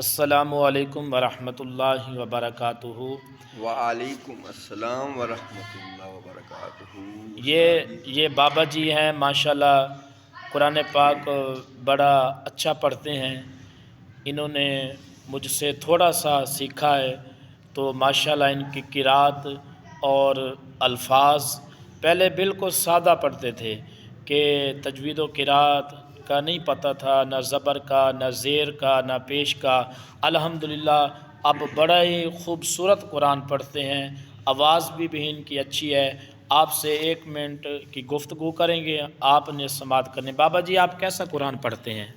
السلام علیکم ورحمۃ اللہ وبرکاتہ۔ وعلیکم السلام ورحمۃ اللہ وبرکاتہ۔ یہ بابا جی ہیں، ماشاءاللہ قرآن پاک بڑا اچھا پڑھتے ہیں۔ انہوں نے مجھ سے تھوڑا سا سیکھا ہے، تو ماشاءاللہ ان کی قرات اور الفاظ پہلے بالکل سادہ پڑھتے تھے کہ تجوید و قرات کا نہیں پتہ تھا، نہ زبر کا، نہ زیر کا، نہ پیش کا۔ الحمدللہ اب بڑا ہی خوبصورت قرآن پڑھتے ہیں، آواز بھی ان کی اچھی ہے۔ آپ سے 1 منٹ کی گفتگو کریں گے، آپ نے سماعت کرنے۔ بابا جی آپ کیسا قرآن پڑھتے ہیں؟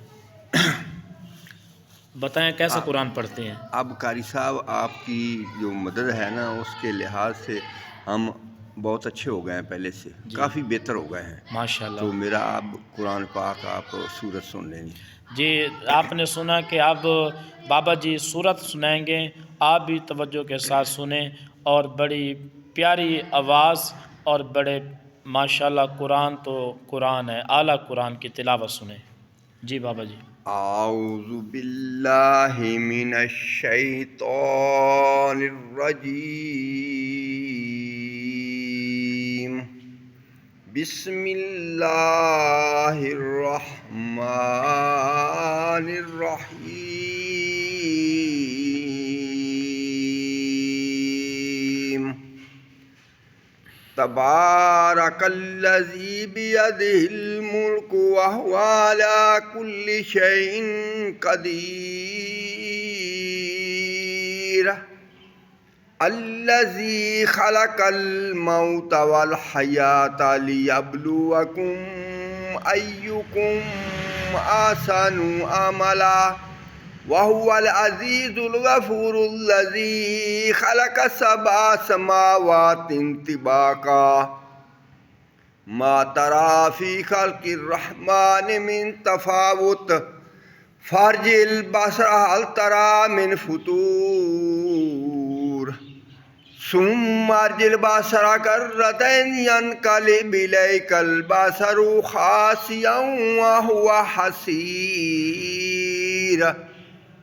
بتائیں کیسا قرآن پڑھتے ہیں؟ اب قاری صاحب آپ کی جو مدد ہے نا، اس کے لحاظ سے ہم بہت اچھے ہو گئے ہیں، پہلے سے کافی بہتر ہو گئے ہیں ماشاءاللہ۔ تو میرا اب قرآن پاک آپ سورت سن لیں گے۔ جی آپ نے سنا کہ اب بابا جی سورت سنائیں گے، آپ بھی توجہ کے ساتھ سنیں، اور بڑی پیاری آواز اور بڑے ماشاءاللہ قرآن تو قرآن ہے، اعلیٰ قرآن کی تلاوت سنیں۔ جی بابا جی۔ اعوذ باللہ من الشیطان الرجیم، بسم اللہ الرحمن الرحیم، تبارک الذی بیدہ الملک وہو علی کل شیء قدیر، الذی خلق الموت والحیاة لیبلوکم ایکم احسن عملا، وهو العزیز الغفور الذی خلق 7 سماوات طباقا، ما ترى في خلق الرحمن من تفاوت، فارجع البصر هل ترى من فطور، ثم ارجع البصر كرتين ينقلب إليك البصر خاسئا وهو حسير،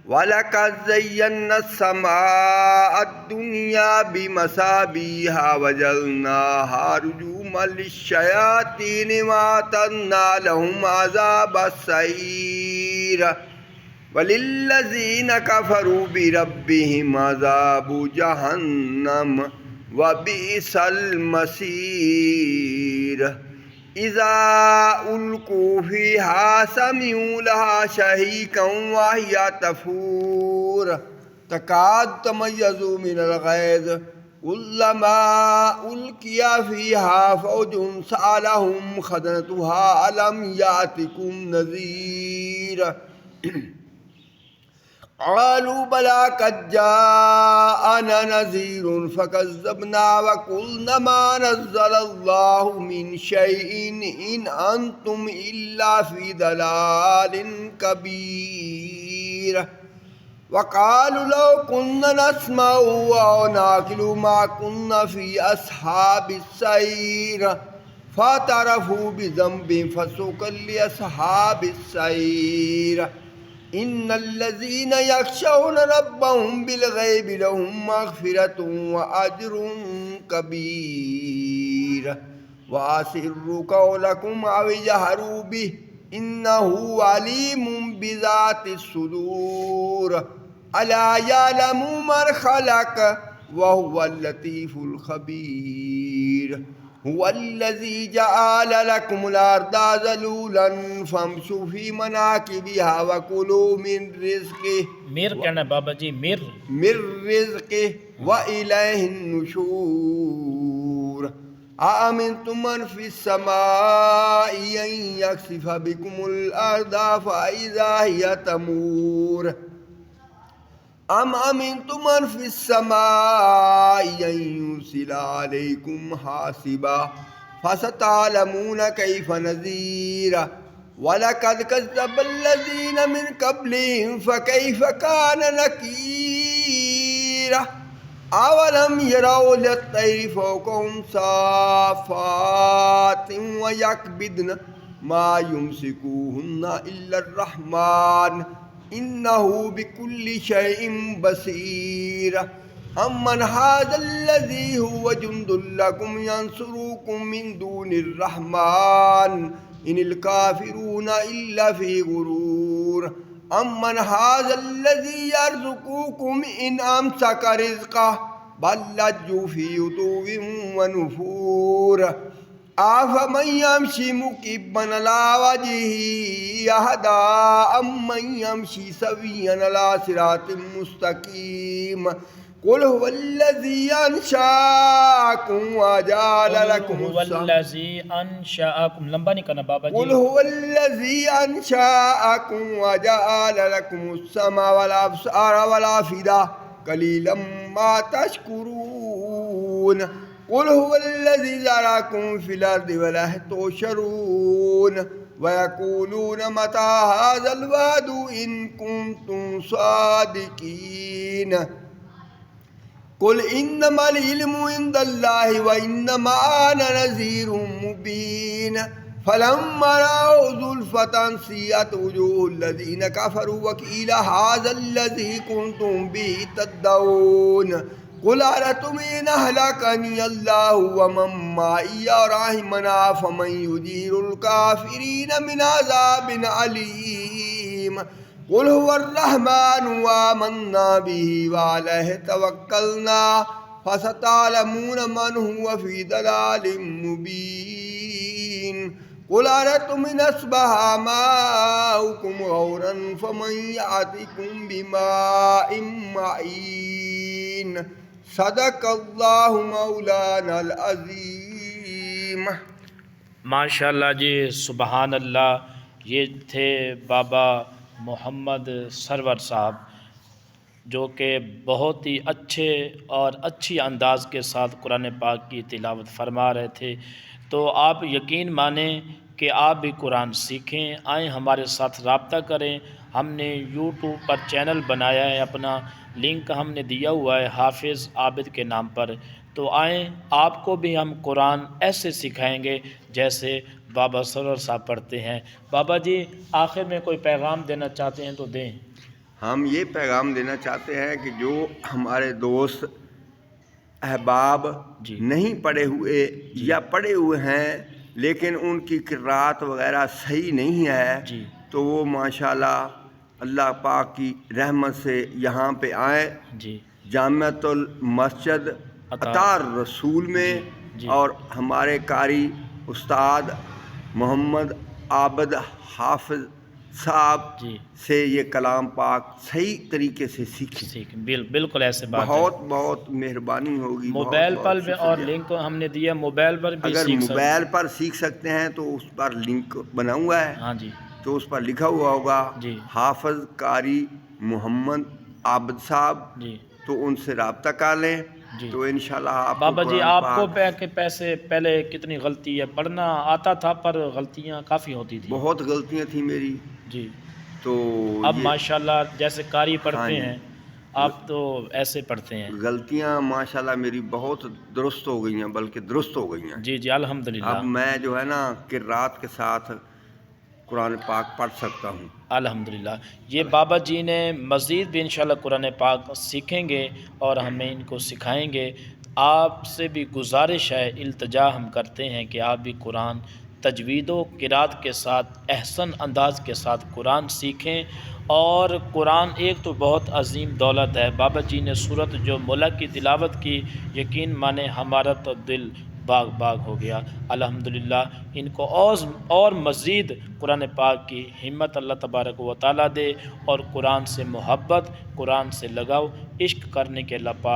وَلَقَدْ زَيَّنَّا السَّمَاءَ الدُّنْيَا بِمَصَابِيحَ وَجَعَلْنَاهَا رُجُومًا لِلشَّيَاطِينِ وَأَعْتَدْنَا لَهُمْ عَذَابَ السَّعِيرِ، وَلِلَّذِينَ كَفَرُوا بِرَبِّهِمْ عَذَابُ جَهَنَّمَ وَبِئْسَ الْمَصِيرُ، اذا القوا فيها سمعوا لها شهيقا وهي تفور، تكاد تميز من الغيظ، كلما القي فيها فوج سألهم خزنتها ألم يأتكم نذير، قالوا بلى قد جاءنا نذير فكذبنا وقلنا ما نزل الله من شيء إن أنتم إلا في ضلال كبير، وقالوا لو كنا نسمع أو نعقل ما كنا في أصحاب السعير، فاعترفوا بذنبهم فسوقا لأصحاب السعير، ان الذين يخشون ربهم بالغيب لهم مغفرة واجر كبير، واسروا قولكم او اجهروا به انه عليم بذات الصدور، الا يعلم من خلق وهو اللطيف الخبير، هو الذي جعل لكم الأرض ذلولا فامشوا في مناكبها وكلوا من رزقه، میر کہنا بابا جی، میر رزقه وإليه النشور، أأمنتم من في السماء أن يخسف بكم الأرض فإذا هي تمور، ام امنتم من في السماء ان يرسل عليكم حاصبا، فستعلمون كيف نذير، ولقد كذب الذين من قبلهم فكيف كان نكير، اولم يروا الى الطير فوقهم صافات ويقبضن ما يمسكوهن الا الرحمن، إنه بكل شيء بصير أمن هذا الذي هو جند لكم ينصركم من دون الرحمن إن الكافرون إلا في غرور أمن هذا الذي يرزقكم إن أمسك رزقه بل لجوا في عتو ونفور أفمن يمشي مكبا على وجهه أهدى أمن يمشي سويا على صراط مستقيم قل هو الذي أنشأكم وجعل لكم هو الذي انشأکم، لمبا نہیں کرنا بابا قل جی. هو الذي أنشأكم وجعل لكم السمع والأبصار والأفئدة قليلا ما تشكرون قل هو الذي ذراكم في الأرض وإليه تحشرون ويقولون متى هذا الوعد إن كنتم صادقين قل إنما العلم عند الله وإنما أنا نذير مبين فلما رأوا زلفة سيئت وجوه الذين كفروا وقيل هذا الذي كنتم به تدعون قل أرأيتم إن أهلكني الله ومن معي رحمنا فمن يجير الكافرين من عذاب أليم قل هو الرحمن وآمنا به وعليه توكلنا فستعلمون من هو في ضلال مبين قل أرأيتم إن أصبح ماؤكم غورا فمن يأتيكم بماء معين صدق اللہ مولانا العظیم. ماشاءاللہ جی، سبحان اللہ. یہ تھے بابا محمد سرور صاحب، جو کہ بہت ہی اچھے اور اچھی انداز کے ساتھ قرآن پاک کی تلاوت فرما رہے تھے. تو آپ یقین مانیں کہ آپ بھی قرآن سیکھیں، آئیں ہمارے ساتھ رابطہ کریں. ہم نے یوٹیوب پر چینل بنایا ہے، اپنا لنک ہم نے دیا ہوا ہے حافظ عابد کے نام پر. تو آئیں، آپ کو بھی ہم قرآن ایسے سکھائیں گے جیسے بابا سرور صاحب پڑھتے ہیں. بابا جی، آخر میں کوئی پیغام دینا چاہتے ہیں تو دیں. ہم یہ پیغام دینا چاہتے ہیں کہ جو ہمارے دوست احباب جی نہیں پڑھے ہوئے یا پڑھے ہوئے ہیں لیکن ان کی قرات وغیرہ صحیح نہیں ہے، جی تو وہ ماشاءاللہ اللہ پاک کی رحمت سے یہاں پہ آئیں جی جامعۃ المسجد اطار رسول میں، جی اور ہمارے قاری استاد محمد عابد حافظ صاحب جی سے یہ کلام پاک صحیح طریقے سے سیکھیں. بالکل ایسے بات ہے. بہت بہت مہربانی ہوگی. موبائل بہت پر بہت بھی، اور شکریہ. لنک ہم نے دیا موبائل پر بھی اگر سیکھ سکتے. موبائل پر سیکھ سکتے ہیں تو اس پر لنک بنا ہوا ہے، ہاں جی تو اس پر لکھا ہوا ہوگا جی حافظ قاری محمد عابد صاحب، جی تو ان سے رابطہ کر لیں. جی تو انشاءاللہ آپ بابا کو جی، قرآن آپ کو پاک پیسے پہلے کتنی غلطی ہے، پڑھنا آتا تھا پر غلطیاں کافی ہوتی تھیں. بہت غلطیاں تھیں میری، جی تو اب یہ ماشاءاللہ جیسے قاری ہاں پڑھتے جی. ہیں، آپ تو ایسے پڑھتے ہیں. غلطیاں ماشاءاللہ میری بہت درست ہو گئی ہیں، بلکہ درست ہو گئی ہیں. جی جی الحمدللہ. اب میں جو ہے نا قرات کے ساتھ قرآن پاک پڑھ سکتا ہوں. الحمدللہ. یہ بابا جی نے مزید بھی انشاءاللہ قرآن پاک سیکھیں گے اور ہمیں ان کو سکھائیں گے. آپ سے بھی گزارش ہے، التجا ہم کرتے ہیں کہ آپ بھی قرآن تجوید و قرات کے ساتھ احسن انداز کے ساتھ قرآن سیکھیں. اور قرآن ایک تو بہت عظیم دولت ہے. بابا جی نے صورت جو ملک کی تلاوت کی، یقین مانے ہمارا تو دل باغ باغ ہو گیا. الحمدللہ. ان کو اور مزید قرآن پاک کی ہمت اللہ تبارک و تعالیٰ دے، اور قرآن سے محبت، قرآن سے لگاؤ، عشق کرنے کے اللہ پاک